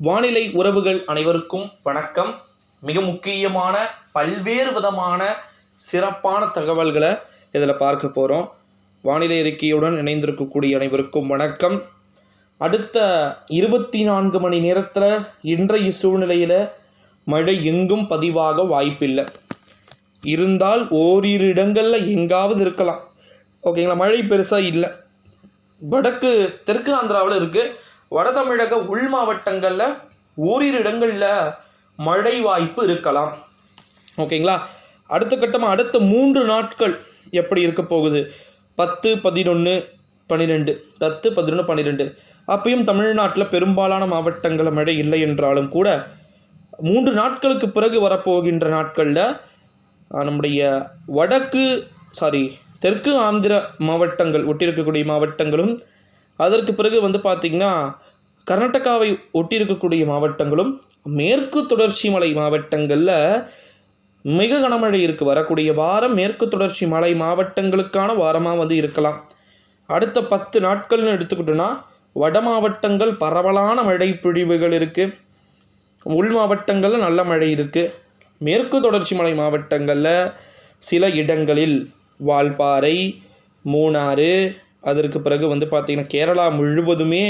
வானிலை உறவுகள் அனைவருக்கும் வணக்கம். மிக முக்கியமான பல்வேறு விதமான சிறப்பான தகவல்களை இதில் பார்க்க போகிறோம். வானிலை அறிக்கையுடன் இணைந்திருக்கக்கூடிய அனைவருக்கும் வணக்கம். அடுத்த 24 மணி நேரத்தில் இன்றைய சூழ்நிலையில் மழை எங்கும் பதிவாக வாய்ப்பில்லை. இருந்தால் ஓரிரு இடங்களில் எங்காவது இருக்கலாம். ஓகேங்களா, மழை பெருசாக இல்லை. வடக்கு தெற்கு ஆந்திராவில் இருக்குது. வட தமிழக உள் மாவட்டங்களில் ஓரிரு இடங்களில் மழை வாய்ப்பு இருக்கலாம். ஓகேங்களா, அடுத்த கட்டமாக அடுத்த 3 நாட்கள் எப்படி இருக்க போகுது? 10, 11, 12 10, 11, 12 அப்பயும் தமிழ்நாட்டில் பெரும்பாலான மாவட்டங்களில் மழை இல்லை என்றாலும் கூட 3 நாட்களுக்கு பிறகு வரப்போகின்ற நாட்களில் நம்முடைய தெற்கு ஆந்திர மாவட்டங்கள் ஒட்டியிருக்கக்கூடிய மாவட்டங்களும், அதற்கு பிறகு பார்த்திங்கன்னா கர்நாடகாவை ஒட்டியிருக்கக்கூடிய மாவட்டங்களும், மேற்கு தொடர்ச்சி மலை மாவட்டங்களில் மிக கனமழை இருக்குது. வரக்கூடிய வாரம் மேற்கு தொடர்ச்சி மலை மாவட்டங்களுக்கான வாரமாக இருக்கலாம். அடுத்த 10 நாட்கள்னு எடுத்துக்கிட்டோன்னா வட மாவட்டங்கள் பரவலான மழை பொழிவுகள் இருக்குது. உள் மாவட்டங்களில் நல்ல மழை இருக்குது. மேற்கு தொடர்ச்சி மலை மாவட்டங்களில் சில இடங்களில் வால்பாறை, மூணாறு, அதற்கு பிறகு பார்த்திங்கன்னா கேரளா முழுவதுமே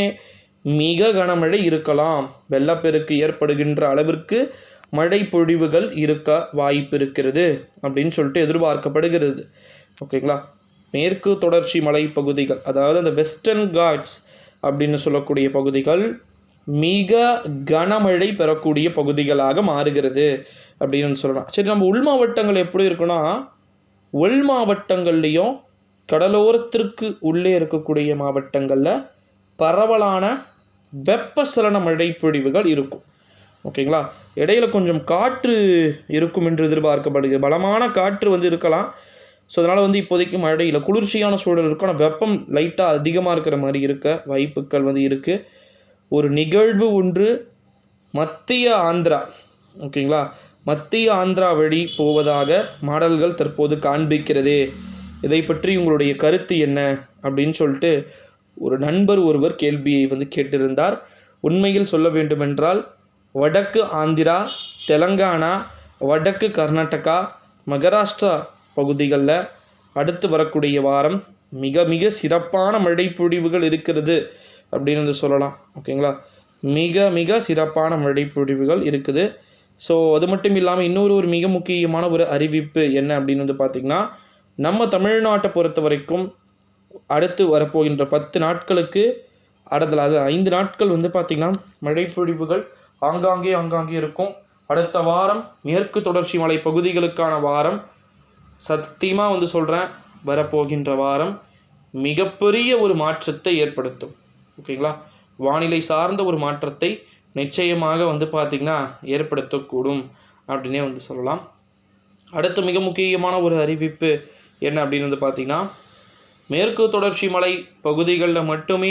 மிக கனமழை இருக்கலாம். வெள்ளப்பெருக்கு ஏற்படுகின்ற அளவிற்கு மழை பொழிவுகள் இருக்க வாய்ப்பு இருக்கிறது அப்படின்னு சொல்லிட்டு எதிர்பார்க்கப்படுகிறது. ஓகேங்களா, மேற்கு தொடர்ச்சி மலை பகுதிகள், அதாவது அந்த வெஸ்டர்ன் காட்ஸ் அப்படின்னு சொல்லக்கூடிய பகுதிகள் மிக கனமழை பெறக்கூடிய பகுதிகளாக மாறுகிறது அப்படின்னு சொல்லலாம். சரி, நம்ம உள் மாவட்டங்கள் எப்படி இருக்குன்னா, உள் மாவட்டங்கள்லேயும் கடலோரத்திற்கு உள்ளே இருக்கக்கூடிய மாவட்டங்களில் பரவலான வெப்பசலன மழை பொழிவுகள் இருக்கும். ஓகேங்களா, இடையில கொஞ்சம் காற்று இருக்கும் என்று எதிர்பார்க்கப்படுகிறது. பலமான காற்று இருக்கலாம். ஸோ அதனால் இப்போதைக்கு மழையில் குளிர்ச்சியான சூழல் இருக்கும். ஆனால் வெப்பம் லைட்டாக அதிகமாக இருக்கிற மாதிரி இருக்க வாய்ப்புகள் இருக்குது. ஒரு நிகழ்வு ஒன்று மத்திய ஆந்திரா, ஓகேங்களா, மத்திய ஆந்திரா வழி போவதாக மாடல்கள் தற்போது காண்பிக்கிறது. இதை பற்றி உங்களுடைய கருத்து என்ன அப்படின்னு சொல்லிட்டு ஒரு நண்பர் ஒருவர் கேள்வியை கேட்டிருந்தார். உண்மையில் சொல்ல வேண்டுமென்றால் வடக்கு ஆந்திரா, தெலங்கானா, வடக்கு கர்நாடகா, மகாராஷ்டிரா பகுதிகளில் அடுத்து வரக்கூடிய வாரம் மிக மிக சிறப்பான மழை பொழிவுகள் இருக்கிறது அப்படின்னு சொல்லலாம். ஓகேங்களா, மிக மிக சிறப்பான மழை பொழிவுகள் இருக்குது. ஸோ அது மட்டும் இல்லாமல் இன்னொரு மிக முக்கியமான ஒரு அறிவிப்பு என்ன அப்படின்னு பார்த்திங்கன்னா, நம்ம தமிழ்நாட்டை பொறுத்த வரைக்கும் அடுத்து வரப்போகின்ற 10 நாட்களுக்கு அதாவது 5 நாட்கள் பார்த்திங்கன்னா மழை பொழிவுகள் ஆங்காங்கே இருக்கும். அடுத்த வாரம் மேற்கு தொடர்ச்சி மலை பகுதிகளுக்கான வாரம். சத்தியமாக சொல்கிறேன், வரப்போகின்ற வாரம் மிகப்பெரிய ஒரு மாற்றத்தை ஏற்படுத்தும். ஓகேங்களா, வானிலை சார்ந்த ஒரு மாற்றத்தை நிச்சயமாக பார்த்திங்கன்னா ஏற்படுத்தக்கூடும் அப்படின்னே சொல்லலாம். அடுத்து மிக முக்கியமான ஒரு அறிவிப்பு என்ன அப்படின்னு பார்த்திங்கன்னா, மேற்கு தொடர்ச்சி மலை பகுதிகளில் மட்டுமே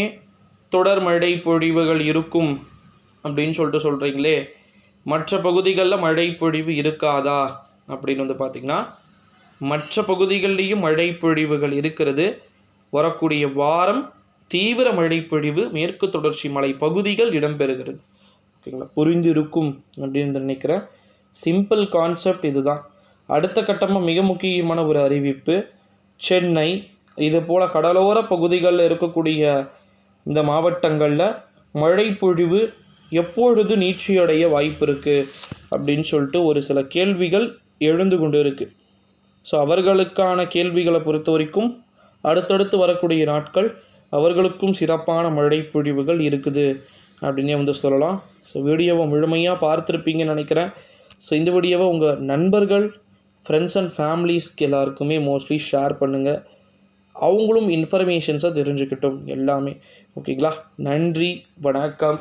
தொடர் மழை பொழிவுகள் இருக்கும் அப்படின்னு சொல்கிறீங்களே, மற்ற பகுதிகளில் மழை பொழிவு இருக்காதா அப்படின்னு பார்த்திங்கன்னா, மற்ற பகுதிகள்லேயும் மழை பொழிவுகள் இருக்கிறது. வரக்கூடிய வாரம் தீவிர மழை பொழிவு மேற்கு தொடர்ச்சி மலை பகுதிகள் இடம்பெறுகிறது. ஓகேங்களா, புரிந்திருக்கும் அப்படின்னு நினைக்கிறேன். சிம்பிள் கான்செப்ட் இதுதான். அடுத்த கட்டமாக மிக முக்கியமான ஒரு அறிவிப்பு, சென்னை இது போல் கடலோர பகுதிகளில் இருக்கக்கூடிய இந்த மாவட்டங்களில் மழை பொழிவு எப்பொழுது நீட்சியடைய வாய்ப்பு இருக்குது அப்படின்னு சொல்லிட்டு ஒரு சில கேள்விகள் எழுந்து கொண்டு இருக்குது. ஸோ அவர்களுக்கான கேள்விகளை பொறுத்த வரைக்கும் அடுத்தடுத்து வரக்கூடிய நாட்கள் அவர்களுக்கும் சிறப்பான மழை பொழிவுகள் இருக்குது அப்படின்னே சொல்லலாம். ஸோ வீடியோவை முழுமையாக பார்த்துருப்பீங்கன்னு நினைக்கிறேன். ஸோ இந்த வீடியோவை உங்கள் நண்பர்கள், ஃப்ரெண்ட்ஸ் அண்ட் ஃபேமிலிஸ்க்கு எல்லாருக்குமே மோஸ்ட்லி ஷேர் பண்ணுங்கள். அவங்களும் இன்ஃபர்மேஷன்ஸை தெரிஞ்சுக்கிட்டோம் எல்லாமே. ஓகேங்களா, நன்றி, வணக்கம்.